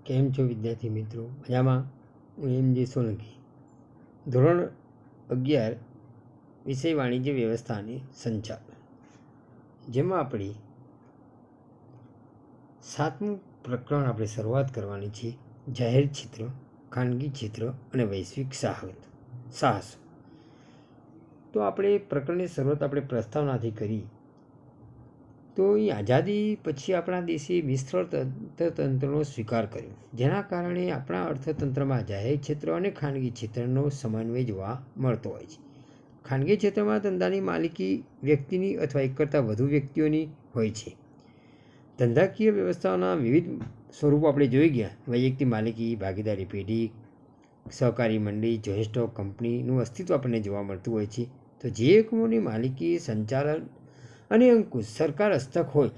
કેમ છો વિદ્યાર્થી મિત્રો? મજામાં? હું એમ જે સોલંકી, ધોરણ 11 વિષય વાણિજ્ય વ્યવસ્થા અને સંચાલન, જેમાં આપણે 7મું પ્રકરણ આપણે શરૂઆત કરવાની છે. જાહેર ક્ષેત્ર, ખાનગી ક્ષેત્ર અને વૈશ્વિક સાહસ. તો આપણે પ્રકરણની શરૂઆત આપણે પ્રસ્તાવનાથી કરી. તો એ આઝાદી પછી આપણા દેશે વિસ્તૃત અર્થતંત્રનો સ્વીકાર કર્યો, જેના કારણે આપણા અર્થતંત્રમાં જાહેર ક્ષેત્ર અને ખાનગી ક્ષેત્રનો સમન્વય જોવા મળતો હોય છે. ખાનગી ક્ષેત્રમાં ધંધાની માલિકી વ્યક્તિની અથવા એક કરતાં વધુ વ્યક્તિઓની હોય છે. ધંધાકીય વ્યવસ્થાઓના વિવિધ સ્વરૂપો આપણે જોઈ ગયા. વૈયક્તિક માલિકી, ભાગીદારી પેઢી, સહકારી મંડળી, જોઈન્ટ સ્ટોક કંપનીનું અસ્તિત્વ આપણને જોવા મળતું હોય છે. તો જે એકમોની માલિકી, સંચાલન અને અંકુશ સરકાર હસ્તક હોય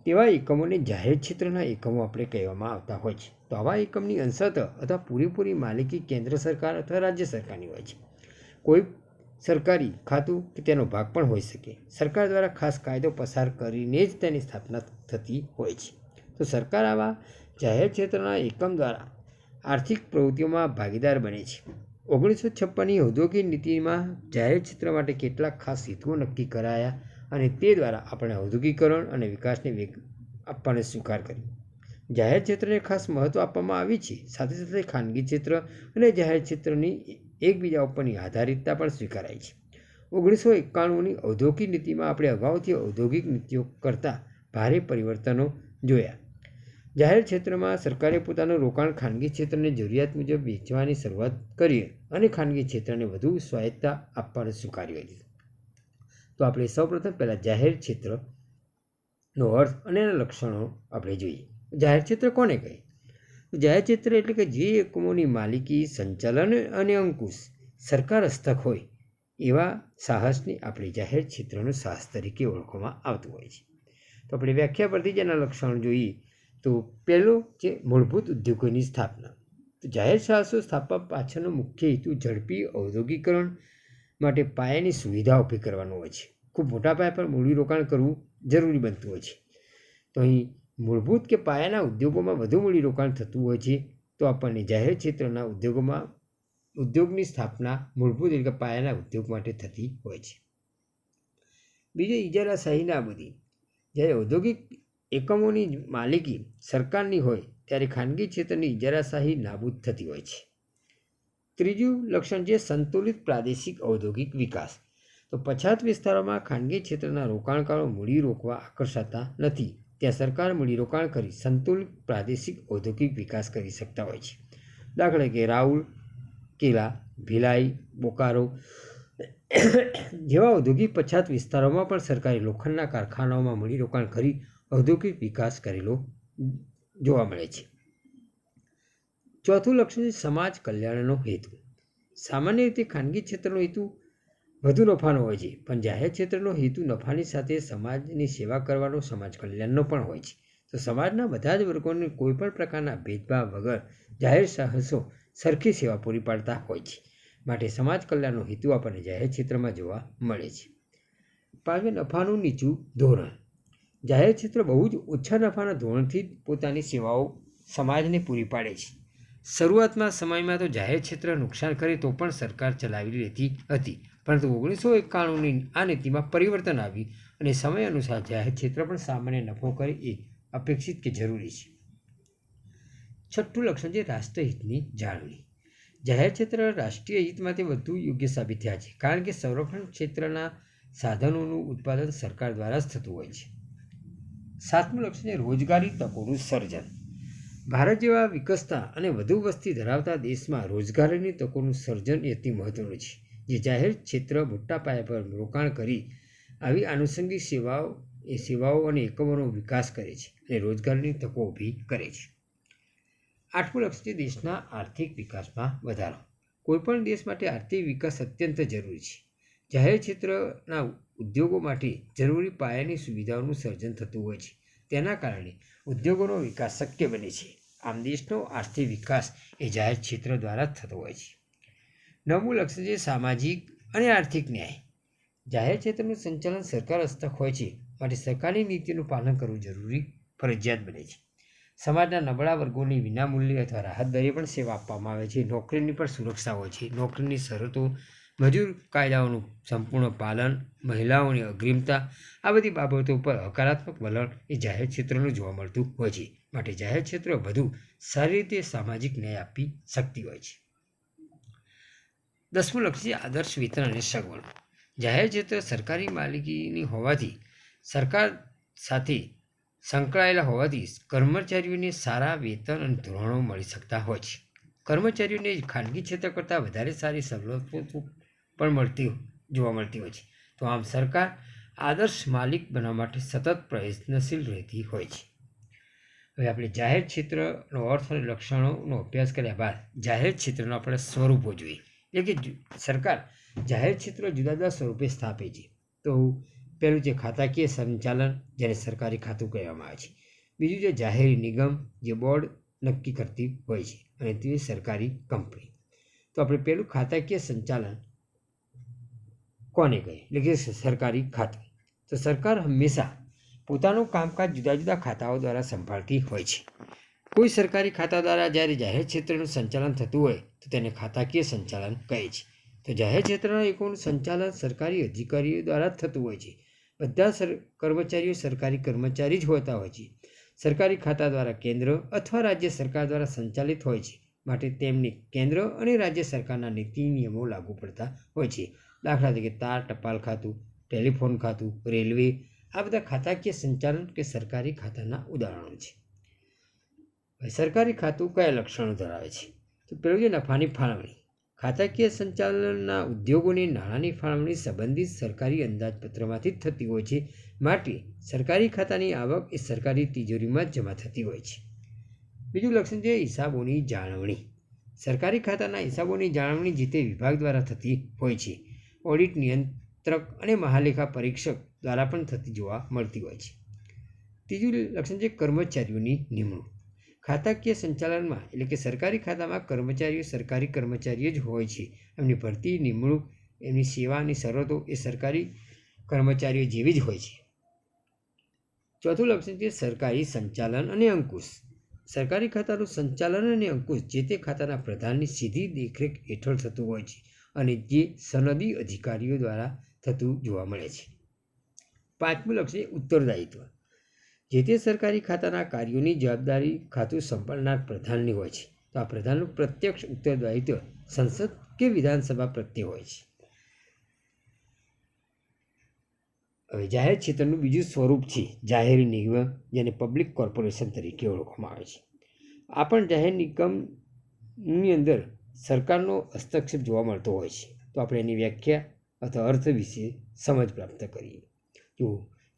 તેવા એકમોને જાહેર ક્ષેત્રના એકમો આપણે કહેવામાં આવતા હોય છે. તો આવા એકમની અંશતઃ અથવા પૂરેપૂરી માલિકી કેન્દ્ર સરકાર અથવા રાજ્ય સરકારની હોય છે. કોઈ સરકારી ખાતું કે તેનો ભાગ પણ હોઈ શકે. સરકાર દ્વારા ખાસ કાયદો પસાર કરીને જ તેની સ્થાપના થતી હોય છે. તો સરકાર આવા જાહેર ક્ષેત્રના એકમ દ્વારા આર્થિક પ્રવૃત્તિઓમાં ભાગીદાર બને છે. 1956ની ઔદ્યોગિક નીતિમાં જાહેર ક્ષેત્ર માટે કેટલાક ખાસ હેતુઓ નક્કી કરાયા અને તે દ્વારા આપણે ઔદ્યોગિકરણ અને વિકાસને વેગ આપવાનો સ્વીકાર કર્યો. જાહેર ક્ષેત્રને ખાસ મહત્ત્વ આપવામાં આવ્યું છે. સાથે સાથે ખાનગી ક્ષેત્ર અને જાહેર ક્ષેત્રની એકબીજા ઉપરની આધારિતતા પણ સ્વીકારાય છે. 1991ની ઔદ્યોગિક નીતિમાં આપણે અગાઉથી ઔદ્યોગિક નીતિઓ કરતાં ભારે પરિવર્તનો જોયા. જાહેર ક્ષેત્રમાં સરકારે પોતાનું રોકાણ ખાનગી ક્ષેત્રને જરૂરિયાત મુજબ વેચવાની શરૂઆત કરી અને ખાનગી ક્ષેત્રને વધુ સ્વાયત્તતા આપવાનું સ્વીકાર્યું હતું. તો આપણે સૌપ્રથમ પહેલાં જાહેર ક્ષેત્રનો અર્થ અને એના લક્ષણો આપણે જોઈએ. જાહેર ક્ષેત્ર કોને કહે? જાહેર ક્ષેત્ર એટલે કે જે એકમોની માલિકી, સંચાલન અને અંકુશ સરકાર હસ્તક હોય એવા સાહસને આપણે જાહેર ક્ષેત્રનો સાહસ તરીકે ઓળખવામાં આવતું હોય છે. તો આપણે વ્યાખ્યા પરથી જ એના લક્ષણો જોઈએ. તો પહેલો છે મૂળભૂત ઉદ્યોગોની સ્થાપના. તો જાહેર સાહસો સ્થાપવા પાછળનો મુખ્ય હેતુ ઝડપી ઔદ્યોગિકરણ માટે પાયાની સુવિધા ઊભી કરવાનો હોય છે. ખૂબ મોટા પાયા પર મૂડીરોકાણ કરવું જરૂરી બનતું હોય છે. તો અહીં મૂળભૂત કે પાયાના ઉદ્યોગોમાં વધુ મૂડીરોકાણ થતું હોય છે. તો આપણને જાહેર ક્ષેત્રના ઉદ્યોગની સ્થાપના મૂળભૂત એટલે પાયાના ઉદ્યોગ માટે થતી હોય છે. બીજું ઇજારાશાહી નાબૂદી. જ્યારે ઔદ્યોગિક એકમોની માલિકી સરકારની હોય ત્યારે ખાનગી ક્ષેત્રની ઇજારાશાહી નાબૂદ થતી હોય છે. ત્રીજું લક્ષણ છે સંતુલિત પ્રાદેશિક ઔદ્યોગિક વિકાસ. તો પછાત વિસ્તારોમાં ખાનગી ક્ષેત્રના રોકાણકારો મૂડી રોકવા આકર્ષાતા નથી. ત્યાં સરકાર મૂડીરોકાણ કરી સંતુલિત પ્રાદેશિક ઔદ્યોગિક વિકાસ કરી શકતા હોય છે. દાખલા કે રાઉરકેલા, ભિલાઈ, બોકારો જેવા ઔદ્યોગિક પછાત વિસ્તારોમાં પણ સરકારે લોખંડના કારખાનાઓમાં મૂડીરોકાણ કરી ઔદ્યોગિક વિકાસ કરેલો જોવા મળે છે. ચોથું લક્ષણ છે સમાજ કલ્યાણનો હેતુ. સામાન્ય રીતે ખાનગી ક્ષેત્રનો હેતુ વધુ નફાનો હોય છે, પણ જાહેર ક્ષેત્રનો હેતુ નફાની સાથે સમાજની સેવા કરવાનો, સમાજ કલ્યાણનો પણ હોય છે. તો સમાજના બધા જ વર્ગોને કોઈપણ પ્રકારના ભેદભાવ વગર જાહેર સાહસો સરખી સેવા પૂરી પાડતા હોય છે. માટે સમાજ કલ્યાણનો હેતુ આપણને જાહેર ક્ષેત્રમાં જોવા મળે છે. પાંચમું નફાનું નીચું ધોરણ. જાહેર ક્ષેત્ર બહુ જ ઓછા નફાના ધોરણથી પોતાની સેવાઓ સમાજને પૂરી પાડે છે. શરૂઆતના સમયમાં તો જાહેર ક્ષેત્ર નુકસાન કરે તો પણ સરકાર ચલાવી લેતી હતી, પરંતુ 1991ની આ નીતિમાં પરિવર્તન આવ્યું અને સમય અનુસાર જાહેર ક્ષેત્ર પણ સામાન્ય નફો કરે એ અપેક્ષિત કે જરૂરી છે. છઠ્ઠું લક્ષણ છે રાષ્ટ્રહિતની જાળવણી. જાહેર ક્ષેત્ર રાષ્ટ્રીય હિત માટે વધુ યોગ્ય સાબિત થયા છે, કારણ કે સંરક્ષણ ક્ષેત્રના સાધનોનું ઉત્પાદન સરકાર દ્વારા જ થતું હોય છે. સાતમું લક્ષણ છે રોજગારી તકોનું સર્જન. ભારત જેવા વિકસતા અને વધુ વસ્તી ધરાવતા દેશમાં રોજગારીની તકોનું સર્જન એ અતિ મહત્વનું છે. જે જાહેર ક્ષેત્ર મોટા પાયા પર રોકાણ કરી આવી આનુષંગિક સેવાઓ અને એકમોનો વિકાસ કરે છે અને રોજગારીની તકો ઊભી કરે છે. આઠમું લક્ષ્ય છે દેશના આર્થિક વિકાસમાં વધારો. કોઈપણ દેશ માટે આર્થિક વિકાસ અત્યંત જરૂરી છે. જાહેર ક્ષેત્રના ઉદ્યોગો માટે જરૂરી પાયાની સુવિધાઓનું સર્જન થતું હોય છે. તેના કારણે ઉદ્યોગોનો વિકાસ શક્ય બને છે. આમ દેશનો આર્થિક વિકાસ એ જાહેર ક્ષેત્ર દ્વારા જ થતો હોય છે. નવમું લક્ષ્ય છે સામાજિક અને આર્થિક ન્યાય. જાહેર ક્ષેત્રનું સંચાલન સરકાર હસ્તક હોય છે, માટે સરકારની નીતિનું પાલન કરવું જરૂરી ફરજિયાત બને છે. સમાજના નબળા વર્ગોની વિનામૂલ્ય અથવા રાહત દરે પણ સેવા આપવામાં આવે છે. નોકરીની પણ સુરક્ષા હોય છે. નોકરીની શરતો, મજૂર કાયદાઓનું સંપૂર્ણ પાલન, મહિલાઓની અગ્રિમતા, આ બધી બાબતો પર હકારાત્મક વલણ એ જાહેર ક્ષેત્રનું જોવા મળતું હોય છે. માટે જાહેર ક્ષેત્ર વધુ સારી રીતે સામાજિક ન્યાય આપી શકતી હોય છે. 10મું લક્ષ્ય છે આદર્શ વેતન અને સગવડ. જાહેર ક્ષેત્ર સરકારી માલિકીની હોવાથી, સરકાર સાથે સંકળાયેલા હોવાથી કર્મચારીઓને સારા વેતન અને ધોરણો મળી શકતા હોય છે. કર્મચારીઓને ખાનગી ક્ષેત્ર કરતાં વધારે સારી સવલતો પણ જોવા મળતી હોય છે. તો આમ સરકાર આદર્શ માલિક બનવા માટે સતત પ્રયત્નશીલ રહેતી હોય છે. હવે આપણે જાહેર ક્ષેત્રનો અર્થ અને લક્ષણોનો અભ્યાસ કર્યા બાદ જાહેર ક્ષેત્રનો આપણે સ્વરૂપો જોઈએ. એટલે કે સરકાર જાહેર ક્ષેત્ર જુદા જુદા સ્વરૂપે સ્થાપે છે. તો પહેલું છે ખાતાકીય સંચાલન, જેને સરકારી ખાતું કહેવામાં આવે છે. બીજું છે જાહેર નિગમ, જે બોર્ડ નક્કી કરતી હોય છે, અને તે સરકારી કંપની. તો આપણે પહેલું ખાતાકીય સંચાલન કોને કહે, એટલે કે સરકારી ખાતું. તો સરકાર હંમેશા પોતાનું કામકાજ જુદા જુદા ખાતાઓ દ્વારા સંભાળતી હોય છે. કોઈ સરકારી ખાતા દ્વારા જ્યારે જાહેર ક્ષેત્રનું સંચાલન થતું હોય તો તેને ખાતાકીય સંચાલન કહે છે. તો જાહેર ક્ષેત્રના એકોનું સંચાલન સરકારી અધિકારીઓ દ્વારા જ થતું હોય છે. બધા કર્મચારીઓ સરકારી કર્મચારી જ હોતા હોય છે. સરકારી ખાતા દ્વારા કેન્દ્ર અથવા રાજ્ય સરકાર દ્વારા સંચાલિત હોય છે. માટે તેમને કેન્દ્ર અને રાજ્ય સરકારના નીતિ નિયમો લાગુ પડતા હોય છે. દાખલા તરીકે તાર ટપાલ ખાતું, ટેલિફોન ખાતું, રેલવે, આ બધા ખાતાકીય સંચાલન કે સરકારી ખાતાના ઉદાહરણો છે. સરકારી ખાતું કયા લક્ષણો ધરાવે છે? તો પેલું છે નફાની ફાળવણી. ખાતાકીય સંચાલનના ઉદ્યોગોની નાણાંની ફાળવણી સંબંધિત સરકારી અંદાજપત્રમાંથી જ થતી હોય છે. માટે સરકારી ખાતાની આવક એ સરકારી તિજોરીમાં જ જમા થતી હોય છે. બીજું લક્ષણ છે હિસાબોની જાળવણી. સરકારી ખાતાના હિસાબોની જાળવણી જે તે વિભાગ દ્વારા થતી હોય છે. ઓડિટ નિયંત્રક અને મહાલેખા પરીક્ષક દ્વારા પણ થતી જોવા મળતી હોય છે. ત્રીજું લક્ષણ છે કર્મચારીઓની નિમણૂક. ખાતાકીય સંચાલનમાં એટલે કે સરકારી ખાતામાં કર્મચારીઓ સરકારી કર્મચારીઓ જ હોય છે. એમની ભરતી, નિમણૂક, એમની સેવાની શરતો એ સરકારી કર્મચારીઓ જેવી જ હોય છે. ચોથું લક્ષણ છે સરકારી સંચાલન અને અંકુશ. સરકારી ખાતાનું સંચાલન અને અંકુશ જે તે ખાતાના પ્રધાનની સીધી દેખરેખ હેઠળ થતું હોય છે, અને જે સનદી અધિકારીઓ દ્વારા થતું જોવા મળે છે. પાંચમું લક્ષણ ઉત્તરદાયિત્વ. જે તે સરકારી ખાતાના કાર્યોની જવાબદારી ખાતું સંભાળનાર પ્રધાનની હોય છે. તો આ પ્રધાનનું પ્રત્યક્ષ ઉત્તરદાયિત્વ સંસદ કે વિધાનસભા પ્રત્યે હોય છે. હવે જાહેર ક્ષેત્રનું બીજું સ્વરૂપ છે જાહેર નિગમ, જેને પબ્લિક કોર્પોરેશન તરીકે ઓળખવામાં આવે છે. આ પણ જાહેર નિગમની અંદર સરકારનો હસ્તક્ષેપ જોવા મળતો હોય છે. તો આપણે એની વ્યાખ્યા અથવા અર્થ વિશે સમજ પ્રાપ્ત કરીએ. તો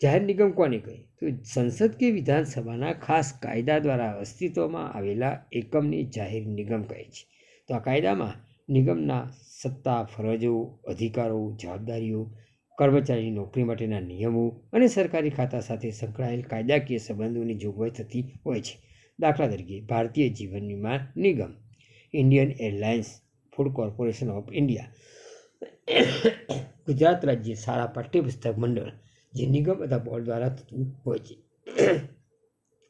જાહેર નિગમ કોને કહે? તો સંસદ કે વિધાનસભાના ખાસ કાયદા દ્વારા અસ્તિત્વમાં આવેલા એકમને જાહેર નિગમ કહે છે. તો આ કાયદામાં નિગમના સત્તા, ફરજો, અધિકારો, જવાબદારીઓ, કર્મચારીની નોકરી માટેના નિયમો અને સરકારી ખાતા સાથે સંકળાયેલ કાયદાકીય સંબંધોની જોગવાઈ થતી હોય છે. દાખલા તરીકે ભારતીય જીવન વીમા નિગમ, Indian airlines, food corporation of India, Gujarat રાજ્ય શાળા પાઠ્યપુસ્તક મંડળ, જે નિગમ અથવા બોર્ડ દ્વારા થતું હોય છે.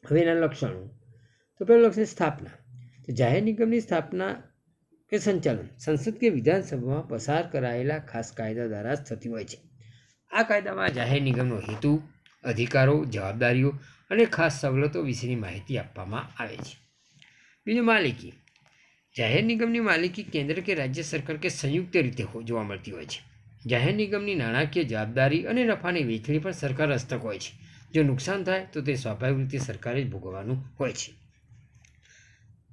હવે એના લક્ષણો. તો પહેલું લક્ષણ સ્થાપના. તો જાહેર નિગમની સ્થાપના કે સંચાલન સંસદ કે વિધાનસભામાં પસાર કરાયેલા ખાસ કાયદા દ્વારા જ થતી હોય છે. આ કાયદામાં જાહેર નિગમનો હેતુ, અધિકારો, જવાબદારીઓ અને ખાસ સવલતો વિશેની માહિતી આપવામાં આવે છે. બીજું માલિકી. જાહેર નિગમની માલિકી કેન્દ્ર કે રાજ્ય સરકાર કે સંયુક્ત રીતે જોવા મળતી હોય છે. જાહેર નિગમની નાણાકીય જવાબદારી અને નફાની વહેંચણી પણ સરકાર હસ્તક હોય છે. જો નુકસાન થાય તો તે સ્વાભાવિક રીતે સરકારે જ ભોગવવાનું હોય છે.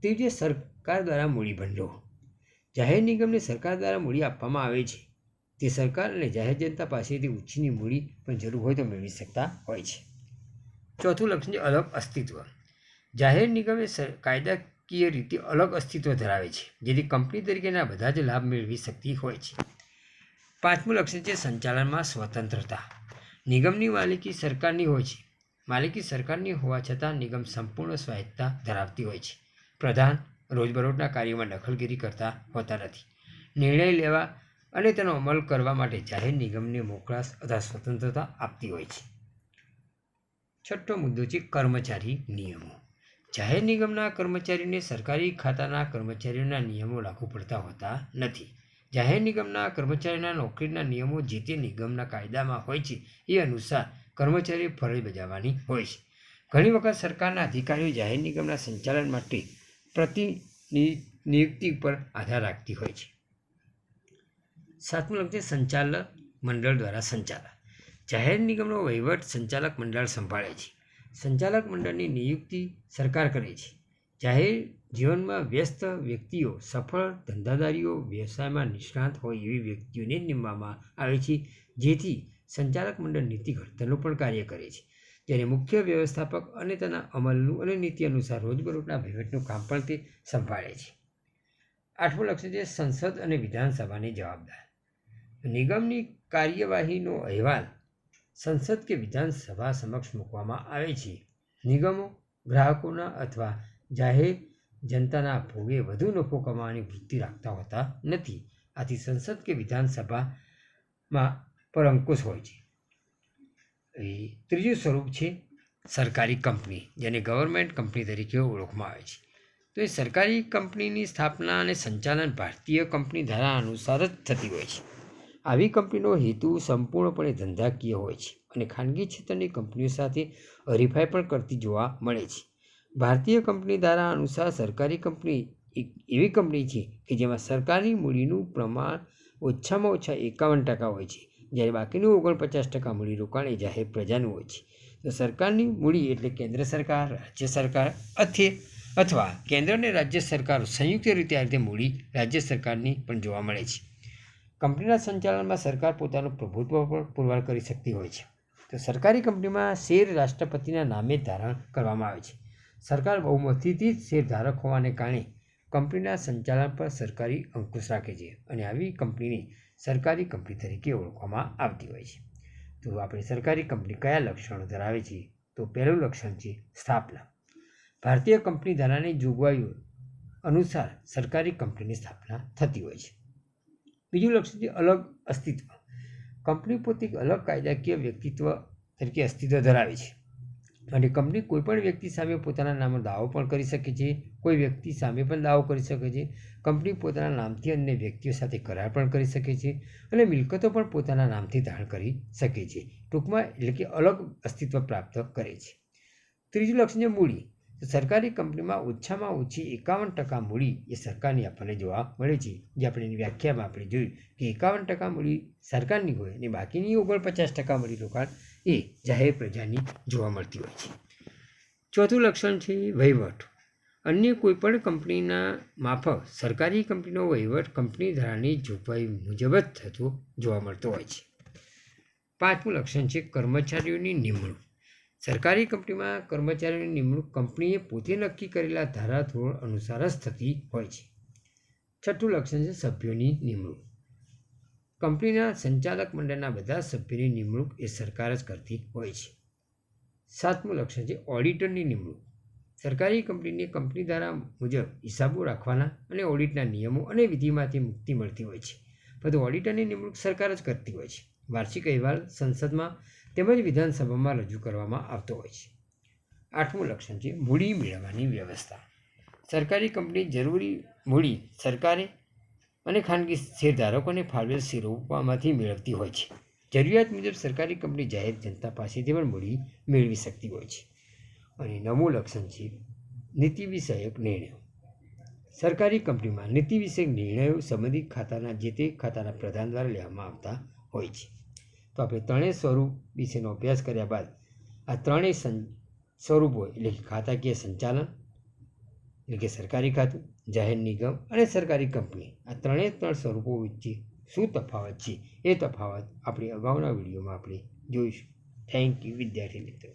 ત્રીજું સરકાર દ્વારા મૂડી ભંડોળ. જાહેર નિગમને સરકાર દ્વારા મૂડી આપવામાં આવે છે. તે સરકાર અને જાહેર જનતા પાસેથી ઓછીની મૂડી પણ જરૂર હોય તો મેળવી શકતા હોય છે. ચોથું લક્ષણ છે અલગ અસ્તિત્વ. જાહેર નિગમ એ કાયદાકીય રીતે અલગ અસ્તિત્વ ધરાવે છે, જેથી કંપની તરીકેના બધા જ લાભ મેળવી શકતી હોય છે. પાંચમું લક્ષણ છે સંચાલનમાં સ્વતંત્રતા. નિગમની માલિકી સરકારની હોય છે. માલિકી સરકારની હોવા છતાં નિગમ સંપૂર્ણ સ્વાયત્તતા ધરાવતી હોય છે. પ્રધાન રોજબરોજના કાર્યોમાં દખલગીરી કરતા હોતા નથી. નિર્ણય લેવા અને તેનો અમલ કરવા માટે જાહેર નિગમને મોકળાશ અથવા સ્વતંત્રતા આપતી હોય છે. છઠ્ઠો મુદ્દો છે કર્મચારી નિયમો. જાહેર નિગમના કર્મચારીઓને સરકારી ખાતાના કર્મચારીઓના નિયમો લાગુ પડતા હોતા નથી. જાહેર નિગમના કર્મચારીના નોકરીના નિયમો જે તે નિગમના કાયદામાં હોય છે એ અનુસાર કર્મચારીએ ફરજ બજાવવાની હોય છે. ઘણી વખત સરકારના અધિકારીઓ જાહેર નિગમના સંચાલન માટે પ્રતિનિયુક્તિ પર આધાર રાખતી હોય છે. 7મું લક્ષ્ય સંચાલક મંડળ દ્વારા સંચાલન. જાહેર નિગમનો વહીવટ સંચાલક મંડળ સંભાળે છે. સંચાલક મંડળની નિયુક્તિ સરકાર કરે છે. જાહેર જીવનમાં વ્યસ્ત વ્યક્તિઓ, સફળ ધંધાદારીઓ, વ્યવસાયમાં નિષ્ણાત હોય એવી વ્યક્તિઓને નિમવામાં આવે છે, જેથી સંચાલક મંડળ નીતિ ઘડતરનું પણ કાર્ય કરે છે. જ્યારે મુખ્ય વ્યવસ્થાપક અને તેના અમલનું અને નીતિ અનુસાર રોજબરોજના વહીવટનું કામ પણ તે સંભાળે છે. 8મું લક્ષ્ય છે સંસદ અને વિધાનસભાની જવાબદાર. નિગમની કાર્યવાહીનો અહેવાલ સંસદ કે વિધાનસભા સમક્ષ મૂકવામાં આવે છે. નિગમો ગ્રાહકોના અથવા જાહેર જનતાના ભોગે વધુ નફો કમાવાની વૃત્તિ રાખતા હોતા નથી. આથી સંસદ કે વિધાનસભામાં પર અંકુશ હોય છે. ત્રીજું સ્વરૂપ છે સરકારી કંપની, જેને ગવર્મેન્ટ કંપની તરીકે ઓળખવામાં આવે છે. તો એ સરકારી કંપનીની સ્થાપના અને સંચાલન ભારતીય કંપની ધારા અનુસાર જ થતી હોય છે. આવી કંપનીનો હેતુ સંપૂર્ણપણે ધંધાકીય હોય છે અને ખાનગી ક્ષેત્રની કંપનીઓ સાથે હરીફાઈ પણ કરતી જોવા મળે છે. ભારતીય કંપની ધારા અનુસાર સરકારી કંપની એક એવી કંપની છે કે જેમાં સરકારી મૂડીનું પ્રમાણ ઓછામાં ઓછા 51% હોય છે, જ્યારે બાકીનું 49% મૂડીરોકાણ એ જાહેર પ્રજાનું હોય છે. તો સરકારની મૂડી એટલે કેન્દ્ર સરકાર, રાજ્ય સરકાર અથવા કેન્દ્ર અને રાજ્ય સરકારો સંયુક્ત રીતે આ રીતે મૂડી રાજ્ય સરકારની પણ જોવા મળે છે. કંપનીના સંચાલનમાં સરકાર પોતાનું પ્રભુત્વ પણ પુરવાર કરી શકતી હોય છે. તો સરકારી કંપનીમાં શેર રાષ્ટ્રપતિના નામે ધારણ કરવામાં આવે છે. સરકાર બહુમતીથી જ શેરધારક હોવાને કારણે કંપનીના સંચાલન પર સરકારી અંકુશ રાખે છે અને આવી કંપનીને સરકારી કંપની તરીકે ઓળખવામાં આવતી હોય છે. તો આપણે સરકારી કંપની કયા લક્ષણો ધરાવે છે? તો પહેલું લક્ષણ છે સ્થાપના. ભારતીય કંપની ધારાની જોગવાઈઓ અનુસાર સરકારી કંપનીની સ્થાપના થતી હોય છે. બીજું લક્ષણ છે અલગ અસ્તિત્વ. કંપની પોતે એક અલગ કાયદાકીય વ્યક્તિત્વ તરીકે અસ્તિત્વ ધરાવે છે અને કંપની કોઈપણ વ્યક્તિ સામે પોતાના નામનો દાવો પણ કરી શકે છે, કોઈ વ્યક્તિ સામે પણ દાવો કરી શકે છે. કંપની પોતાના નામથી અન્ય વ્યક્તિઓ સાથે કરાર પણ કરી શકે છે અને મિલકતો પણ પોતાના નામથી ધારણ કરી શકે છે. ટૂંકમાં એટલે કે અલગ અસ્તિત્વ પ્રાપ્ત કરે છે. ત્રીજું લક્ષણ છે મૂડી. સરકારી કંપનીમાં ઓછામાં ઓછી 51% મૂડી એ સરકારની આપણને જોવા મળે છે. જે આપણે એની વ્યાખ્યામાં આપણે જોયું કે 51% મૂડી સરકારની હોય અને બાકીની 49% મૂડી રોકાણ એ જાહેર પ્રજાની જોવા મળતી હોય છે. ચોથું લક્ષણ છે વહીવટ. અન્ય કોઈપણ કંપનીના માફક સરકારી કંપનીનો વહીવટ કંપની ધારાની જોગવાઈ મુજબ જ થતો જોવા મળતો હોય છે. 5મું લક્ષણ છે કર્મચારીઓની નિમણૂક. સરકારી કંપનીમાં કર્મચારીઓની નિમણૂક કંપનીએ પોતે નક્કી કરેલા ધારાધોરણ અનુસાર જ થતી હોય છે. 6થું લક્ષણ છે સભ્યોની નિમણૂક. કંપનીના સંચાલક મંડળના બધા સભ્યોની નિમણૂક એ સરકાર જ કરતી હોય છે. 7મું લક્ષણ છે ઓડિટરની નિમણૂક. સરકારી કંપનીને કંપની ધારા મુજબ હિસાબો રાખવાના અને ઓડિટના નિયમો અને વિધિમાંથી મુક્તિ મળતી હોય છે, પરંતુ ઓડિટરની નિમણૂક સરકાર જ કરતી હોય છે. વાર્ષિક અહેવાલ સંસદમાં તેમજ વિધાનસભામાં રજૂ કરવામાં આવતો હોય છે. 8મું લક્ષણ છે મૂડી મેળવવાની વ્યવસ્થા. સરકારી કંપની જરૂરી મૂડી સરકારે અને ખાનગી શેરધારકોને ફાળવેલ શેરોમાંથી મેળવતી હોય છે. જરૂરિયાત મુજબ સરકારી કંપની જાહેર જનતા પાસેથી પણ મૂડી મેળવી શકતી હોય છે. અને 9મું લક્ષણ છે નીતિ વિષયક નિર્ણયો. સરકારી કંપનીમાં નીતિ વિષયક નિર્ણયો સંબંધિત ખાતાના જે તે ખાતાના પ્રધાન દ્વારા લેવામાં આવતા હોય છે. તો આપણે ત્રણેય સ્વરૂપ વિશેનો અભ્યાસ કર્યા બાદ આ ત્રણેય સ્વરૂપો એટલે કે ખાતાકીય સંચાલન એટલે કે સરકારી ખાતું, જાહેર નિગમ અને સરકારી કંપની, આ ત્રણ સ્વરૂપો વચ્ચે શું તફાવત છે એ તફાવત આપણે અગાઉના વિડીયોમાં આપણે જોઈશું. થેન્ક યુ વિદ્યાર્થી મિત્રો.